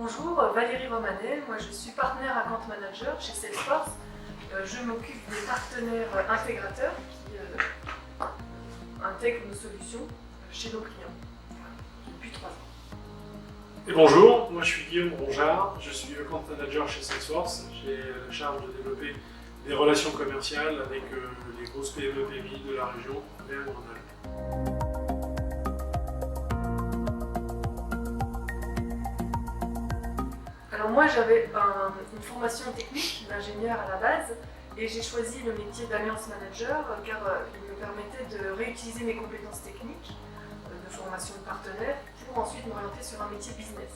Bonjour, Valérie Romanet, moi je suis partenaire account manager chez Salesforce. Je m'occupe des partenaires intégrateurs qui intègrent nos solutions chez nos clients depuis 3 ans. Et bonjour, moi je suis Guillaume Ronjard, je suis account manager chez Salesforce. J'ai la charge de développer des relations commerciales avec les grosses PME PMI de la région Auvergne-Rhône-Alpes. Alors moi j'avais une formation technique d'ingénieur à la base et j'ai choisi le métier d'alliance manager car il me permettait de réutiliser mes compétences techniques de formation de partenaire pour ensuite m'orienter sur un métier business.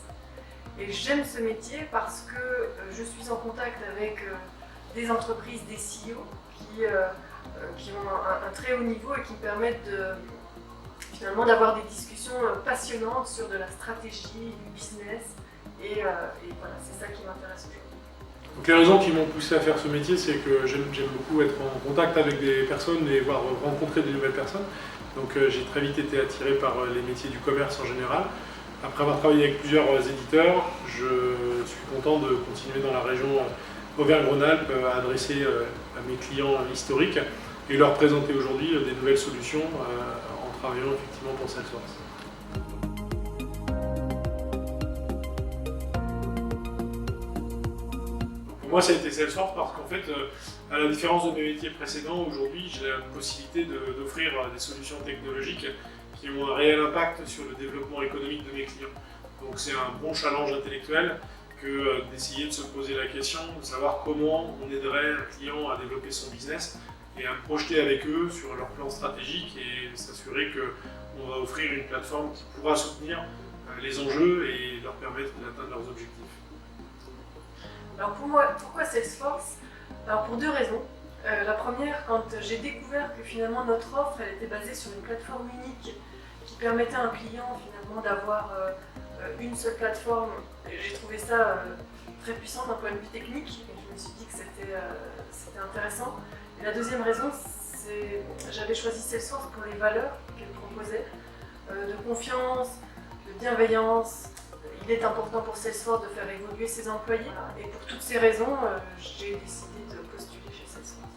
Et j'aime ce métier parce que je suis en contact avec des entreprises, des CEO qui ont un très haut niveau et qui me permettent finalement d'avoir des discussions passionnantes sur de la stratégie, du business. Et voilà, c'est ça qui m'intéresse aujourd'hui. Donc les raisons qui m'ont poussé à faire ce métier, c'est que j'aime beaucoup être en contact avec des personnes et voir rencontrer de nouvelles personnes. Donc j'ai très vite été attiré par les métiers du commerce en général. Après avoir travaillé avec plusieurs éditeurs, je suis content de continuer dans la région Auvergne-Rhône-Alpes à adresser à mes clients historiques et leur présenter aujourd'hui des nouvelles solutions en travaillant effectivement pour Salesforce. Moi, ça a été Salesforce parce qu'en fait, à la différence de mes métiers précédents, aujourd'hui, j'ai la possibilité d'offrir des solutions technologiques qui ont un réel impact sur le développement économique de mes clients. Donc c'est un bon challenge intellectuel que d'essayer de se poser la question, de savoir comment on aiderait un client à développer son business et à me projeter avec eux sur leur plan stratégique et s'assurer qu'on va offrir une plateforme qui pourra soutenir les enjeux et leur permettre d'atteindre leurs objectifs. Alors pour moi, pourquoi Salesforce? Alors pour 2 raisons. La première, quand j'ai découvert que finalement notre offre elle était basée sur une plateforme unique qui permettait à un client finalement d'avoir une seule plateforme, j'ai trouvé ça très puissant d'un point de vue technique et je me suis dit que c'était intéressant. Et la deuxième raison, c'est j'avais choisi Salesforce pour les valeurs qu'elle proposait, de confiance, de bienveillance. Il est important pour Salesforce de faire évoluer ses employés et pour toutes ces raisons, j'ai décidé de postuler chez Salesforce.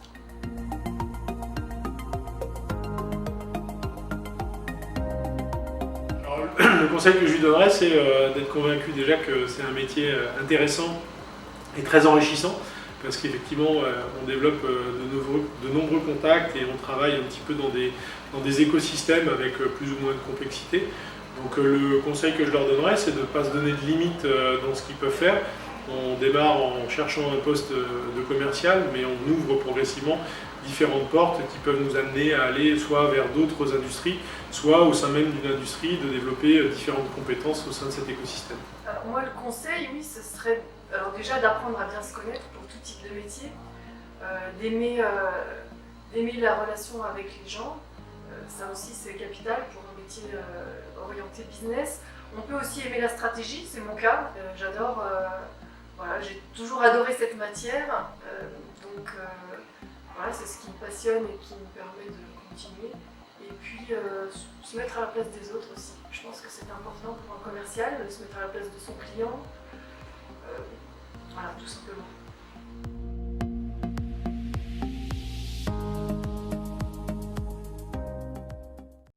Alors, le conseil que je lui donnerais, c'est d'être convaincu déjà que c'est un métier intéressant et très enrichissant parce qu'effectivement, on développe de nombreux contacts et on travaille un petit peu dans des écosystèmes avec plus ou moins de complexité. Donc le conseil que je leur donnerais, c'est de ne pas se donner de limites dans ce qu'ils peuvent faire. On démarre en cherchant un poste de commercial, mais on ouvre progressivement différentes portes qui peuvent nous amener à aller soit vers d'autres industries, soit au sein même d'une industrie, de développer différentes compétences au sein de cet écosystème. Alors moi, le conseil, oui, ce serait déjà d'apprendre à bien se connaître pour tout type de métier, d'aimer la relation avec les gens. Ça aussi, c'est capital pour un métier orienté business. On peut aussi aimer la stratégie, c'est mon cas. J'adore, voilà, j'ai toujours adoré cette matière. Donc voilà, c'est ce qui me passionne et qui me permet de continuer. Et puis se mettre à la place des autres aussi. Je pense que c'est important pour un commercial de se mettre à la place de son client. Voilà, tout simplement.